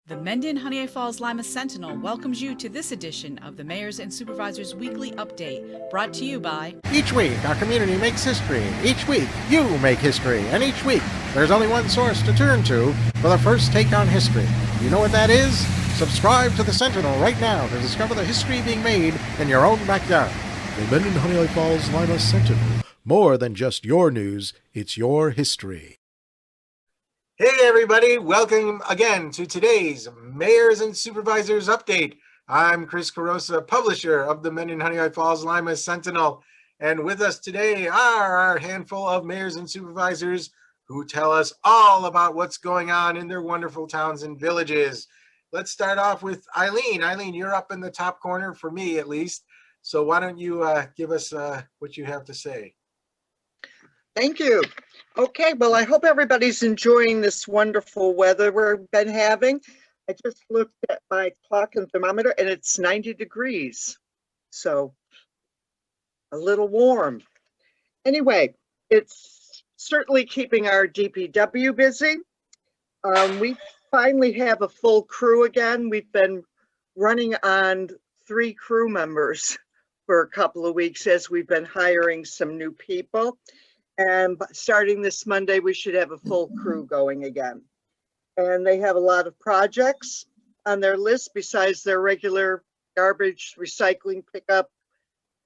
The Mendon-Honeoye Falls-Lima Sentinel welcomes you to this edition of the Mayors and Supervisors Weekly Update, brought to you by... Each week, our community makes history. Each week, you make history. And each week, there's only one source to turn to for the first take on history. You know what that is? Subscribe to the Sentinel right now to discover the history being made in your own backyard. The Mendon-Honeoye Falls-Lima Sentinel. More than just your news, it's your history. Hey everybody, welcome again to today's Mayors and Supervisors Update. I'm Chris Carosa, publisher of the Mendon-Honeoye Falls-Lima Sentinel. And with us today are our handful of mayors and supervisors who tell us all about what's going on in their wonderful towns and villages. Let's start off with Eileen. Eileen, you're up in the top corner, for me at least. So why don't you give us what you have to say? Thank you. Okay, well, I hope everybody's enjoying this wonderful weather we've been having. I just looked at my clock and thermometer and it's 90 degrees. So a little warm. Anyway, it's certainly keeping our DPW busy. We finally have a full crew again. We've been running on 3 crew members for a couple of weeks as we've been hiring some new people. And starting this Monday, we should have a full crew going again. And they have a lot of projects on their list besides their regular garbage, recycling, pickup,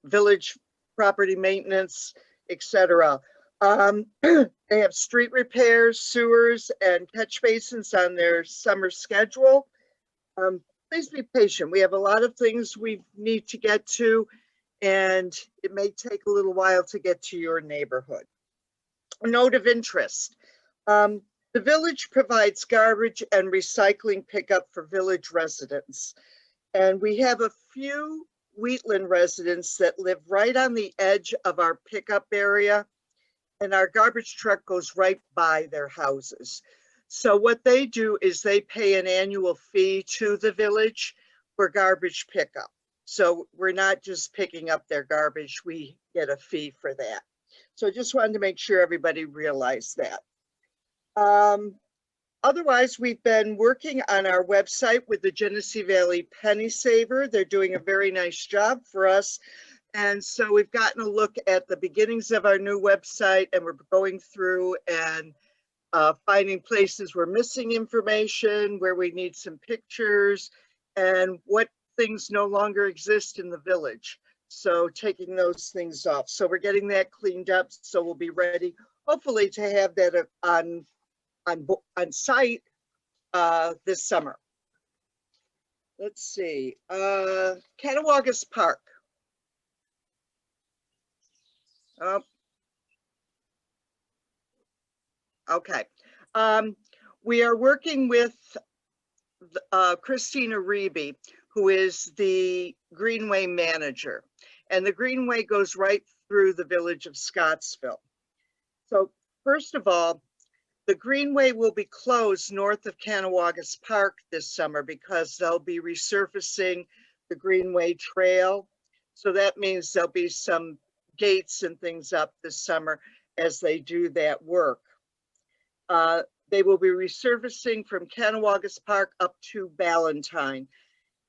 village property maintenance, etc. They have street repairs, sewers, and catch basins on their summer schedule. Please be patient. We have a lot of things we need to get to, and it may take a little while to get to your neighborhood. A note of interest. The village provides garbage and recycling pickup for village residents. And we have a few Wheatland residents that live right on the edge of our pickup area, and our garbage truck goes right by their houses. So what they do is they pay an annual fee to the village for garbage pickup. So we're not just picking up their garbage, we get a fee for that. So I just wanted to make sure everybody realized that. Otherwise, we've been working on our website with the Genesee Valley Penny Saver. They're doing a very nice job for us. And so we've gotten a look at the beginnings of our new website, and we're going through and finding places we're missing information, where we need some pictures, and what things no longer exist in the village. So taking those things off. So we're getting that cleaned up. So we'll be ready, hopefully, to have that on site this summer. Let's see, Catawaugus Park. Oh. Okay. We are working with Christina Reby, who is the Greenway manager. And the Greenway goes right through the village of Scottsville. So first of all, the Greenway will be closed north of Catawaugus Park this summer because they'll be resurfacing the Greenway Trail. So that means there'll be some gates and things up this summer as they do that work. They will be resurfacing from Catawaugus Park up to Ballantyne.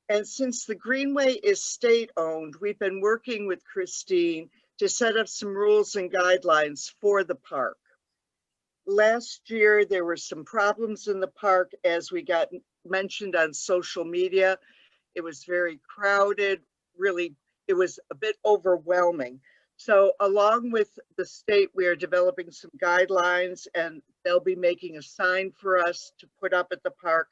And since the Greenway is state-owned, we've been working with Christine to set up some rules and guidelines for the park. Last year, there were some problems in the park as we got mentioned on social media. It was very crowded, really, it was a bit overwhelming. So along with the state, we are developing some guidelines, and they'll be making a sign for us to put up at the park.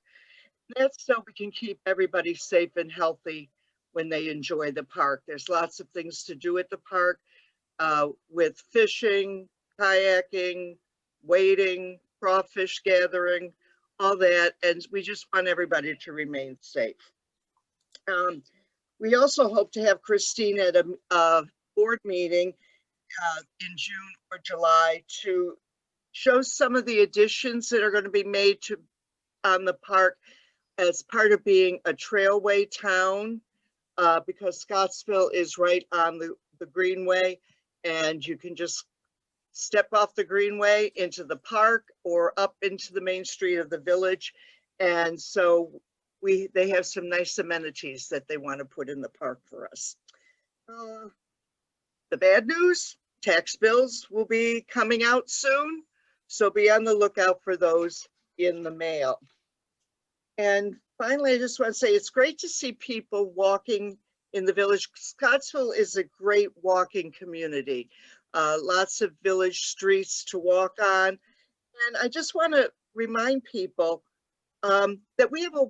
That's so we can keep everybody safe and healthy when they enjoy the park. There's lots of things to do at the park with fishing, kayaking, wading, crawfish gathering, all that. And we just want everybody to remain safe. We also hope to have Christine at a board meeting in June or July to show some of the additions that are going to be made on the park as part of being a trailway town, because Scottsville is right on the Greenway, and you can just step off the Greenway into the park or up into the main street of the village. And so they have some nice amenities that they want to put in the park for us. The bad news, tax bills will be coming out soon, so be on the lookout for those in the mail. And finally, I just want to say it's great to see people walking in the village. Scottsville is a great walking community. Lots of village streets to walk on. And I just want to remind people that we have a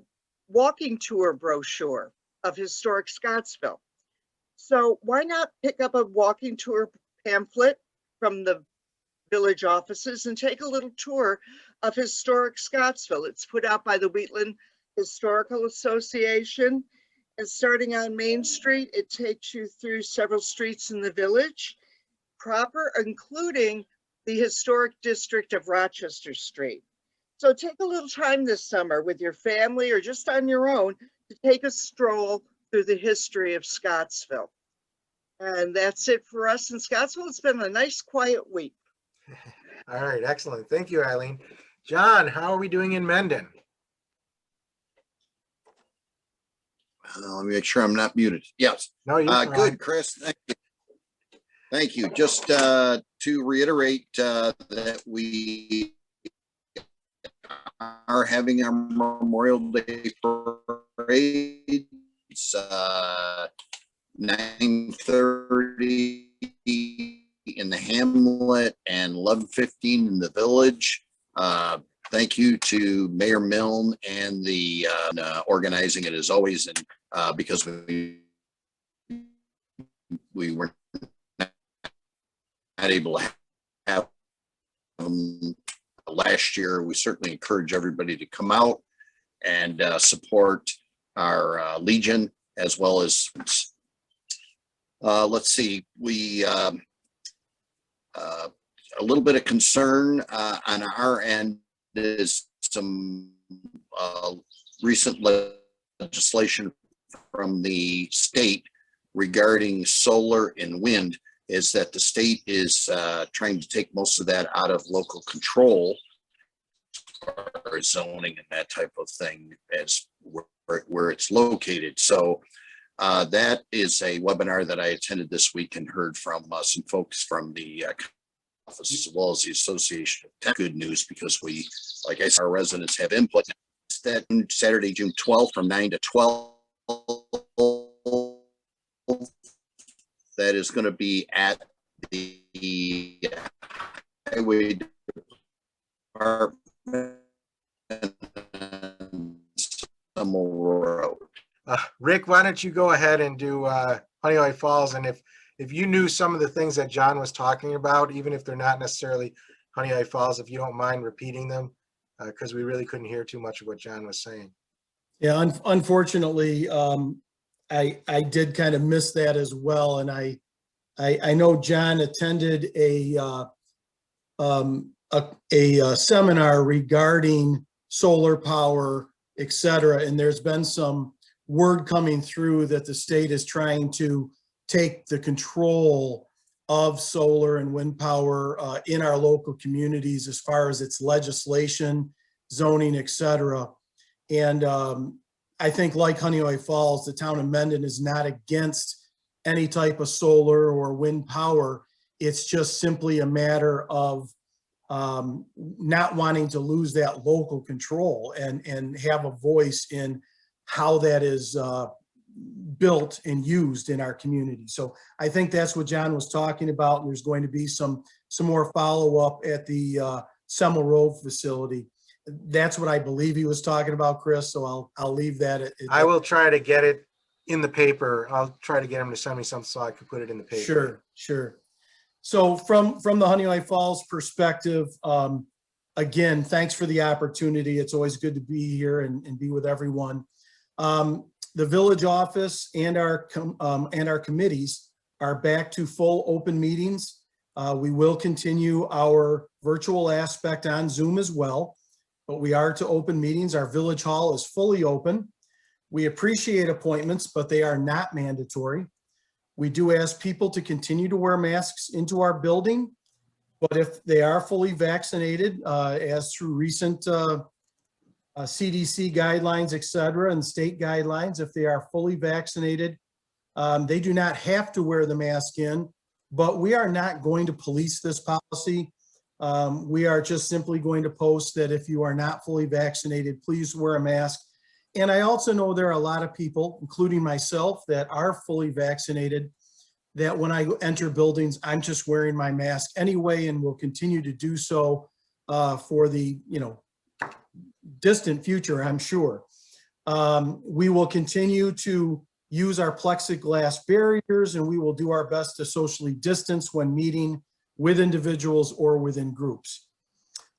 walking tour brochure of historic Scottsville. So why not pick up a walking tour pamphlet from the village offices and take a little tour of historic Scottsville? It's put out by the Wheatland Historical Association. And starting on Main Street, it takes you through several streets in the village proper, including the historic district of Rochester Street. So take a little time this summer with your family or just on your own to take a stroll through the history of Scottsville. And that's it for us in Scottsville. It's been a nice, quiet week. All right, excellent. Thank you, Eileen. John, how are we doing in Mendon? Let me make sure I'm not muted. Yes. No, you're fine. Good, Chris. Thank you. Thank you. Just to reiterate that we are having our Memorial Day parade. It's 9:30 in the hamlet and 11:15 in the village. Thank you to Mayor Milne and the organizing it as always, and because we were not able to have last year. We certainly encourage everybody to come out and support our Legion, as well as let's see, we a little bit of concern on our end is some recent legislation from the state regarding solar and wind, is that the state is trying to take most of that out of local control or zoning and that type of thing as where it's located. So that is a webinar that I attended this week and heard from some folks from the office as well as the Association of Tech. Good news, because we, like I said, our residents have input. That Saturday, June 12th from 9 to 12. That is going to be at the Highway Department Road. Rick, why don't you go ahead and do Honeoye Falls, and if you knew some of the things that John was talking about, even if they're not necessarily Honeoye Falls, if you don't mind repeating them, because we really couldn't hear too much of what John was saying. Yeah, unfortunately, I did kind of miss that as well, and I know John attended a seminar regarding solar power, et cetera, and there's been some word coming through that the state is trying to take the control of solar and wind power in our local communities as far as its legislation, zoning, et cetera. And I think, like Honeoye Falls, the town of Mendon is not against any type of solar or wind power. It's just simply a matter of not wanting to lose that local control and have a voice in how that is built and used in our community. So I think that's what John was talking about. And there's going to be some more follow-up at the Semmel Road facility. That's what I believe he was talking about, Chris. So I'll leave that. I will try to get it in the paper. I'll try to get him to send me something so I can put it in the paper. Sure. So from the Honeoye Falls perspective, again, thanks for the opportunity. It's always good to be here and be with everyone. The village office and our committees are back to full open meetings. We will continue our virtual aspect on Zoom as well, but we are to open meetings. Our village hall is fully open. We appreciate appointments, but they are not mandatory. We do ask people to continue to wear masks into our building, but if they are fully vaccinated, as through recent CDC guidelines, et cetera, and state guidelines. If they are fully vaccinated, they do not have to wear the mask in, but we are not going to police this policy. We are just simply going to post that if you are not fully vaccinated, please wear a mask. And I also know there are a lot of people, including myself, that are fully vaccinated, that when I enter buildings, I'm just wearing my mask anyway, and will continue to do so for the distant future, I'm sure. We will continue to use our plexiglass barriers, and we will do our best to socially distance when meeting with individuals or within groups.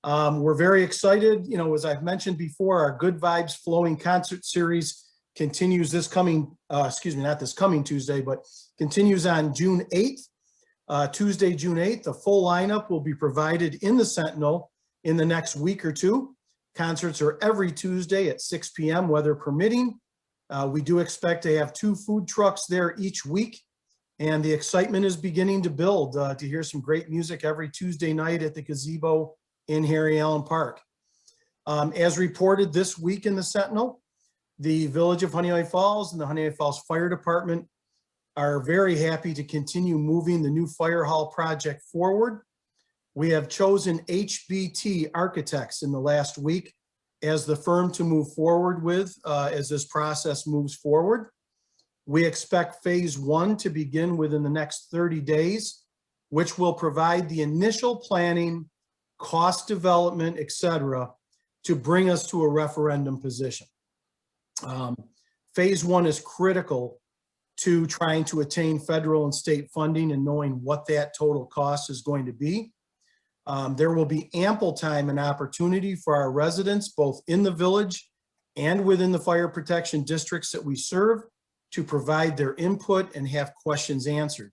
We're very excited. As I've mentioned before, our Good Vibes Flowing concert series continues this coming, not this coming Tuesday, but continues on June 8th. Tuesday, June 8th, the full lineup will be provided in the Sentinel in the next week or two. Concerts are every Tuesday at 6 p.m., weather permitting. We do expect to have 2 food trucks there each week, and the excitement is beginning to build to hear some great music every Tuesday night at the gazebo in Harry Allen Park. As reported this week in the Sentinel, the Village of Honeoye Falls and the Honeoye Falls Fire Department are very happy to continue moving the new fire hall project forward. We have chosen HBT Architects in the last week as the firm to move forward with as this process moves forward. We expect phase 1 to begin within the next 30 days, which will provide the initial planning, cost development, et cetera, to bring us to a referendum position. Phase 1 is critical to trying to attain federal and state funding and knowing what that total cost is going to be. There will be ample time and opportunity for our residents, both in the village and within the fire protection districts that we serve, to provide their input and have questions answered.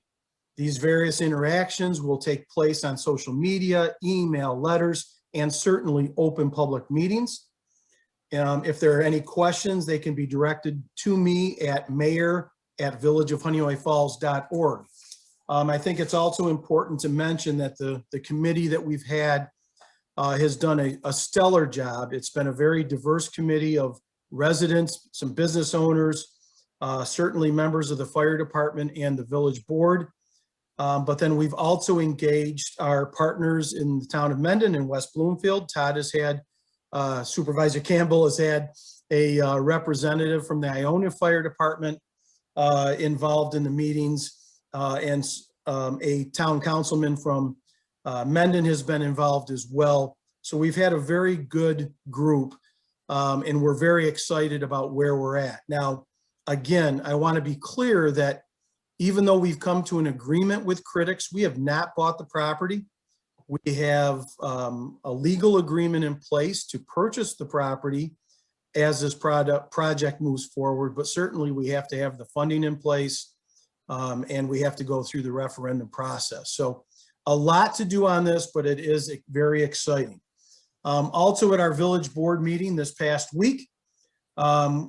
These various interactions will take place on social media, email, letters, and certainly open public meetings. If there are any questions, they can be directed to me at mayor@villageofhoneoyefalls.org. I think it's also important to mention that the committee that we've had has done a stellar job. It's been a very diverse committee of residents, some business owners, certainly members of the fire department and the village board. But then we've also engaged our partners in the town of Mendon and West Bloomfield. Todd has had, Supervisor Campbell has had a representative from the Iona Fire Department involved in the meetings. And a town councilman from Mendon has been involved as well. So we've had a very good group, and we're very excited about where we're at. Now, again, I want to be clear that even though we've come to an agreement with critics, we have not bought the property. We have a legal agreement in place to purchase the property as this project moves forward, but certainly we have to have the funding in place. And we have to go through the referendum process. So a lot to do on this, but it is very exciting. Also at our village board meeting this past week,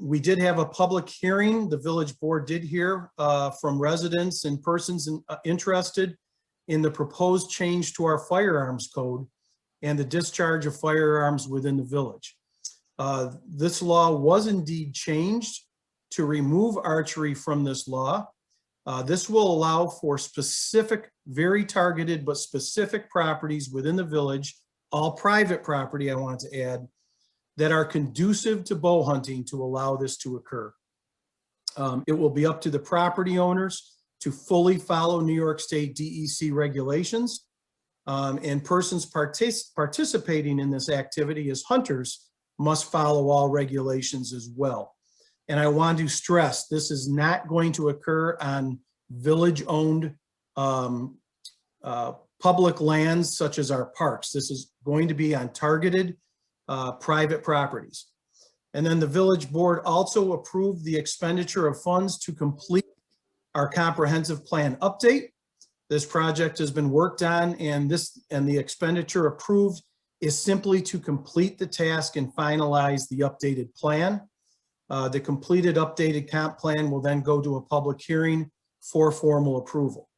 we did have a public hearing. The village board did hear from residents and persons interested in the proposed change to our firearms code and the discharge of firearms within the village. This law was indeed changed to remove archery from this law. This will allow for specific, very targeted, but specific properties within the village, all private property, I want to add, that are conducive to bow hunting to allow this to occur. It will be up to the property owners to fully follow New York State DEC regulations, and persons participating in this activity as hunters must follow all regulations as well. And I want to stress, this is not going to occur on village-owned public lands such as our parks. This is going to be on targeted private properties. And then the village board also approved the expenditure of funds to complete our comprehensive plan update. This project has been worked on, and the expenditure approved is simply to complete the task and finalize the updated plan. The completed updated comp plan will then go to a public hearing for formal approval.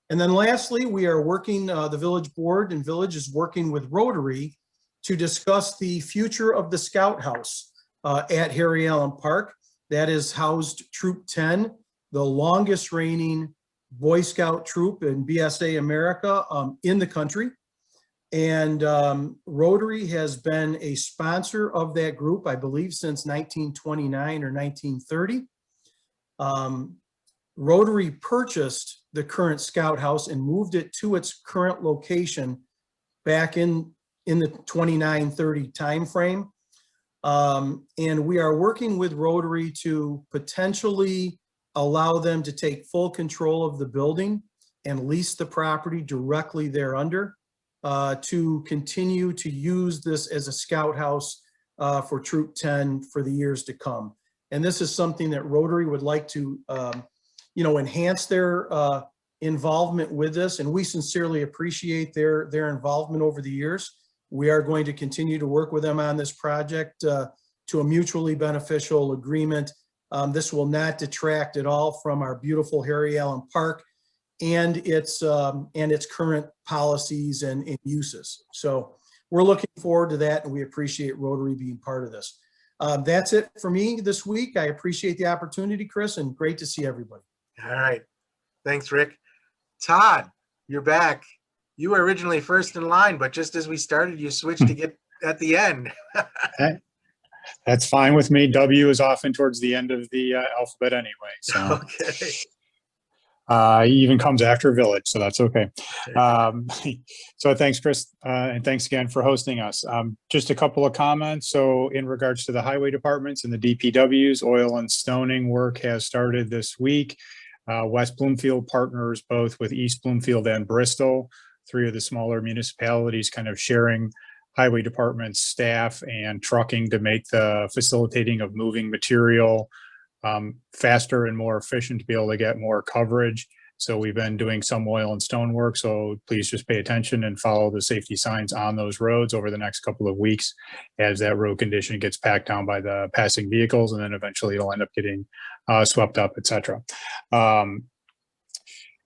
And then lastly, we are working, the village board and village is working with Rotary to discuss the future of the Scout House at Harry Allen Park. That is housed Troop 10, the longest reigning Boy Scout troop in BSA America in the country. And Rotary has been a sponsor of that group, I believe, since 1929 or 1930. Rotary purchased the current Scout House and moved it to its current location back in the 29-30 timeframe. And we are working with Rotary to potentially allow them to take full control of the building and lease the property directly thereunder to continue to use this as a Scout House for Troop 10 for the years to come. And this is something that Rotary would like to, enhance their involvement with this. And we sincerely appreciate their involvement over the years. We are going to continue to work with them on this project to a mutually beneficial agreement. This will not detract at all from our beautiful Harry Allen Park and its current policies and uses. So we're looking forward to that, and we appreciate Rotary being part of this. That's it for me this week. I appreciate the opportunity, Chris, and great to see everybody. All right. Thanks, Rick. Todd, you're back. You were originally first in line, but just as we started, you switched to get at the end. That's fine with me. W is often towards the end of the alphabet anyway. So Okay. he even comes after Village, so that's okay. So thanks, Chris, and thanks again for hosting us. Just a couple of comments. So in regards to the highway departments and the DPWs, oil and stoning work has started this week. West Bloomfield partners both with East Bloomfield and Bristol, three of the smaller municipalities, kind of sharing highway department staff and trucking to make the facilitating of moving material faster and more efficient to be able to get more coverage. So we've been doing some oil and stone work. So please just pay attention and follow the safety signs on those roads over the next couple of weeks as that road condition gets packed down by the passing vehicles, and then eventually it'll end up getting swept up, etc.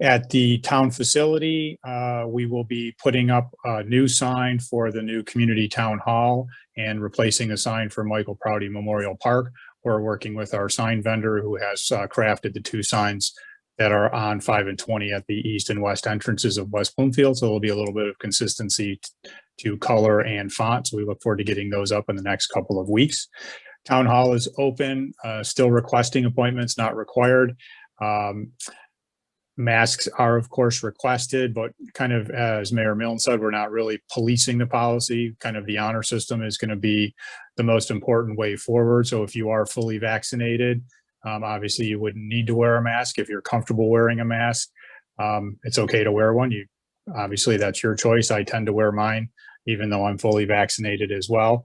At the town facility, we will be putting up a new sign for the new community town hall and replacing a sign for Michael Prouty Memorial Park. We're working with our sign vendor who has crafted the two signs that are on 5 and 20 at the east and west entrances of West Bloomfield. So there'll be a little bit of consistency to color and font. So we look forward to getting those up in the next couple of weeks. Town hall is open, still requesting appointments, not required. Masks are, of course, requested, but kind of as Mayor Milne said, we're not really policing the policy. Kind of the honor system is going to be the most important way forward. So if you are fully vaccinated, obviously you wouldn't need to wear a mask. If you're comfortable wearing a mask, it's okay to wear one. Obviously that's your choice. I tend to wear mine, even though I'm fully vaccinated as well.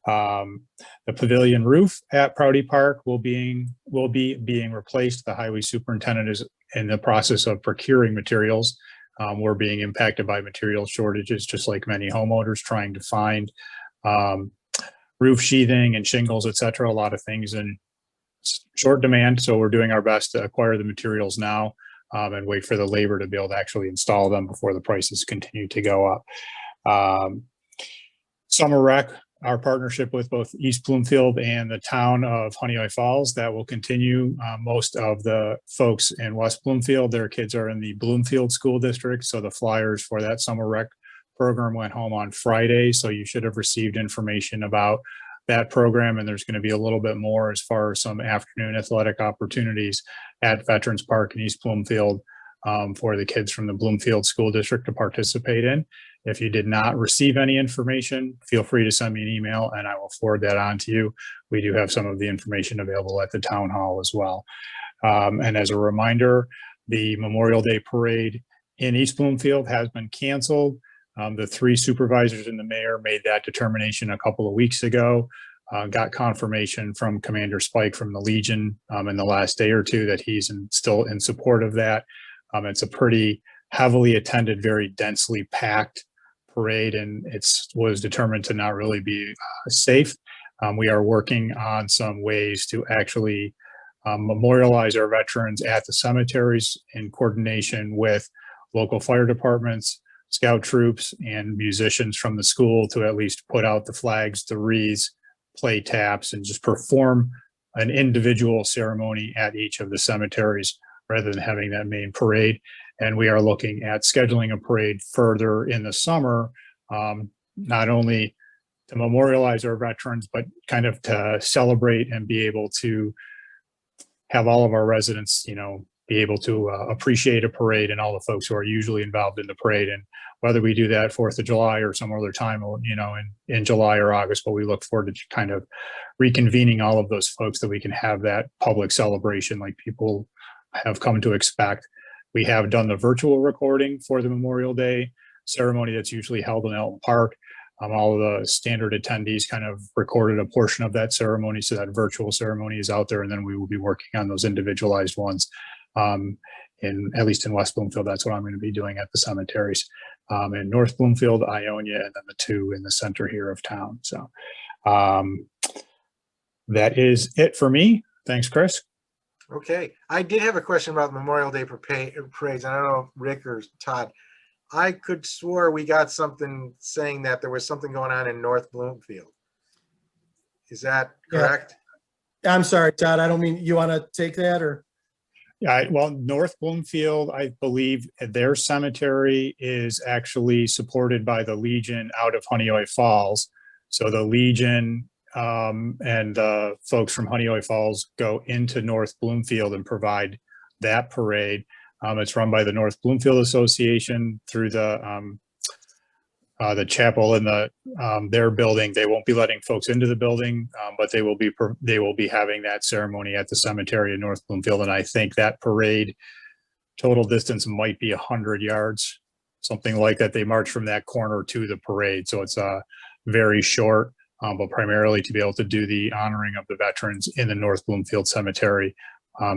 The pavilion roof at Prouty Park will be being replaced. The highway superintendent is in the process of procuring materials. We're being impacted by material shortages, just like many homeowners trying to find roof sheathing and shingles, et cetera, a lot of things in short demand. So we're doing our best to acquire the materials now and wait for the labor to be able to actually install them before the prices continue to go up. Summer Rec, our partnership with both East Bloomfield and the town of Honeoye Falls, that will continue. Most of the folks in West Bloomfield, their kids are in the Bloomfield School District. So the flyers for that Summer Rec program went home on Friday. So you should have received information about that program. And there's going to be a little bit more as far as some afternoon athletic opportunities at Veterans Park in East Bloomfield for the kids from the Bloomfield School District to participate in. If you did not receive any information, feel free to send me an email and I will forward that on to you. We do have some of the information available at the town hall as well. And as a reminder, the Memorial Day Parade in East Bloomfield has been canceled. The three supervisors and the mayor made that determination a couple of weeks ago. Got confirmation from Commander Spike from the Legion in the last day or two that he's still in support of that. It's a pretty heavily attended, very densely packed parade, and it was determined to not really be safe. We are working on some ways to actually memorialize our veterans at the cemeteries in coordination with local fire departments, scout troops and musicians from the school to at least put out the flags, the wreaths, play taps, and just perform an individual ceremony at each of the cemeteries rather than having that main parade. And we are looking at scheduling a parade further in the summer, not only to memorialize our veterans, but kind of to celebrate and be able to have all of our residents, be able to appreciate a parade and all the folks who are usually involved in the parade. And whether we do that 4th of July or some other time, in July or August, but we look forward to kind of reconvening all of those folks that we can have that public celebration like people have come to expect. We have done the virtual recording for the Memorial Day ceremony that's usually held in Elton Park. All of the standard attendees kind of recorded a portion of that ceremony, so that virtual ceremony is out there, and then we will be working on those individualized ones. At least in West Bloomfield, that's what I'm going to be doing at the cemeteries. In North Bloomfield, Ionia, and then the 2 in the center here of town. So that is it for me. Thanks, Chris. Okay. I did have a question about Memorial Day parades. I don't know if Rick or Todd. I could swore we got something saying that there was something going on in North Bloomfield. Is that correct? Yeah. I'm sorry, Todd. I don't mean, you want to take that or? Yeah, well, North Bloomfield, I believe their cemetery is actually supported by the Legion out of Honeoye Falls. So the Legion and folks from Honeoye Falls go into North Bloomfield and provide that parade. It's run by the North Bloomfield Association through the chapel in their building. They won't be letting folks into the building, but they will be having that ceremony at the cemetery in North Bloomfield. And I think that parade total distance might be 100 yards, something like that. They march from that corner to the parade, so it's very short, but primarily to be able to do the honoring of the veterans in the North Bloomfield Cemetery,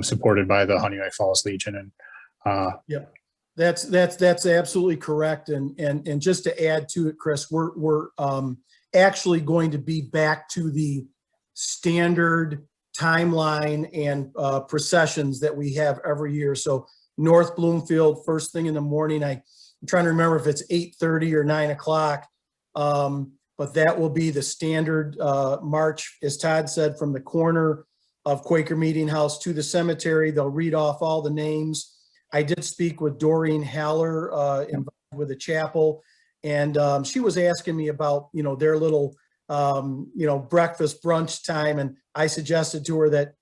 supported by the Honeoye Falls Legion. And Yep. That's absolutely correct. And just to add to it, Chris, we're actually going to be back to the standard timeline and processions that we have every year. So North Bloomfield, first thing in the morning, I'm trying to remember if it's 8:30 or 9 o'clock. But that will be the standard march, as Todd said, from the corner of Quaker Meeting House to the cemetery. They'll read off all the names. I did speak with Doreen Haller involved with the chapel, and she was asking me about, their little, breakfast brunch time. And I suggested to her that,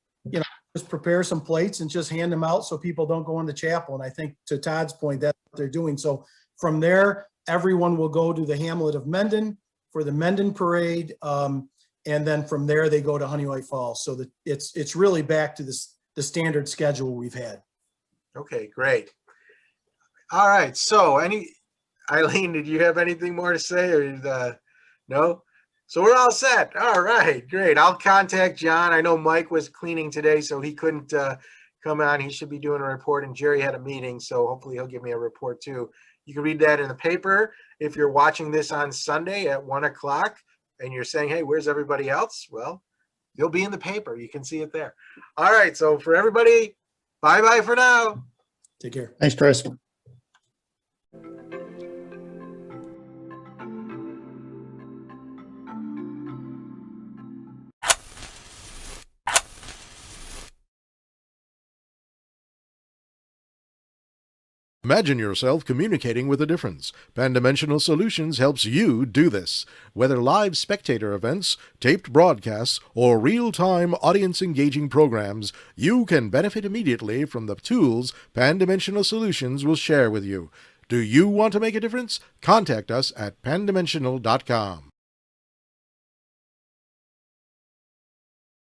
just prepare some plates and just hand them out so people don't go in the chapel. And I think to Todd's point, that's what they're doing. So from there, everyone will go to the hamlet of Mendon for the Mendon parade. And then from there, they go to Honeoye Falls. So that it's really back to the standard schedule we've had. Okay, great. All right. So Eileen, did you have anything more to say or no? So we're all set. All right, great. I'll contact John. I know Mike was cleaning today, so he couldn't come on. He should be doing a report, and Jerry had a meeting, so hopefully he'll give me a report too. You can read that in the paper. If you're watching this on Sunday at 1 o'clock and you're saying, hey, where's everybody else? Well, you'll be in the paper. You can see it there. All right. So for everybody, bye-bye for now. Take care. thanks, Chris. Imagine yourself communicating with a difference. Pan-Dimensional Solutions helps you do this. Whether live spectator events, taped broadcasts, or real-time audience-engaging programs, you can benefit immediately from the tools Pan-Dimensional Solutions will share with you. Do you want to make a difference? Contact us at pandimensional.com.